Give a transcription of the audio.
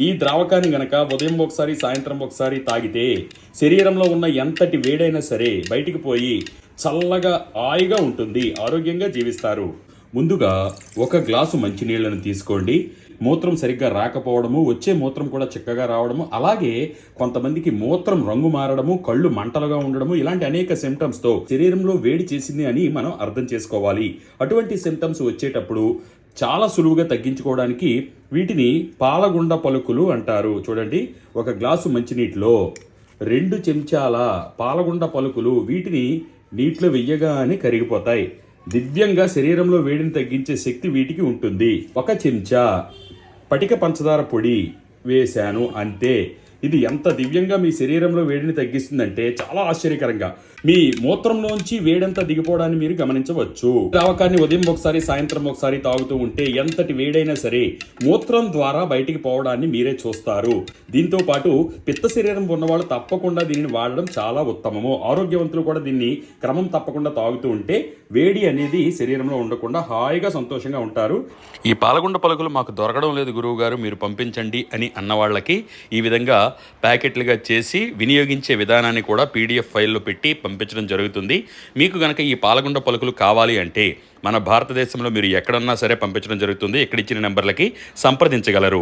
ఈ ద్రావకాన్ని గనక ఉదయం ఒకసారి సాయంత్రం ఒకసారి తాగితే శరీరంలో ఉన్న ఎంతటి వేడైనా సరే బయటికి పోయి చల్లగా హాయిగా ఉంటుంది, ఆరోగ్యంగా జీవిస్తారు. ముందుగా ఒక గ్లాసు మంచినీళ్లను తీసుకోండి. మూత్రం సరిగ్గా రాకపోవడము, వచ్చే మూత్రం కూడా చిక్కగా రావడము, అలాగే కొంతమందికి మూత్రం రంగు మారడము, కళ్ళు మంటలుగా ఉండడము, ఇలాంటి అనేక సిమ్టమ్స్తో శరీరంలో వేడి చేసింది అని మనం అర్థం చేసుకోవాలి. అటువంటి సిమ్టమ్స్ వచ్చేటప్పుడు చాలా సులువుగా తగ్గించుకోవడానికి వీటిని పాలగుండ పలుకులు అంటారు. చూడండి, ఒక గ్లాసు మంచినీటిలో 2 చెంచాల పాలగుండ పలుకులు, వీటిని నీటిలో వెయ్యగానే కరిగిపోతాయి. దివ్యంగా శరీరంలో వేడిని తగ్గించే శక్తి వీటికి ఉంటుంది. 1 చెంచా పటిక పంచదార పొడి వేశాను అంతే. ఇది ఎంత దివ్యంగా మీ శరీరంలో వేడిని తగ్గిస్తుందంటే చాలా ఆశ్చర్యకరంగా మీ మూత్రంలోంచి వేడంతా దిగిపోవడాన్ని మీరు గమనించవచ్చు. ద్రావకాన్ని ఉదయం ఒకసారి సాయంత్రం ఒకసారి తాగుతూ ఉంటే ఎంతటి వేడైనా సరే మూత్రం ద్వారా బయటికి పోవడాన్ని మీరే చూస్తారు. దీంతో పాటు పిత్త శరీరం ఉన్నవాళ్ళు తప్పకుండా దీనిని వాడడం చాలా ఉత్తమము. ఆరోగ్యవంతులు కూడా దీన్ని క్రమం తప్పకుండా తాగుతూ ఉంటే వేడి అనేది శరీరంలో ఉండకుండా హాయిగా సంతోషంగా ఉంటారు. ఈ పాలగుండ పలుకులు మాకు దొరకడం లేదు గురువు గారు, మీరు పంపించండి అని అన్న వాళ్ళకి ఈ విధంగా ప్యాకెట్లుగా చేసి వినియోగించే విధానాన్ని కూడా PDF ఫైల్లో పెట్టి పంపించడం జరుగుతుంది. మీకు కనుక ఈ పాలగుండ పలుకులు కావాలి అంటే మన భారతదేశంలో మీరు ఎక్కడన్నా సరే పంపించడం జరుగుతుంది. ఇక్కడ ఇచ్చిన నెంబర్లకి సంప్రదించగలరు.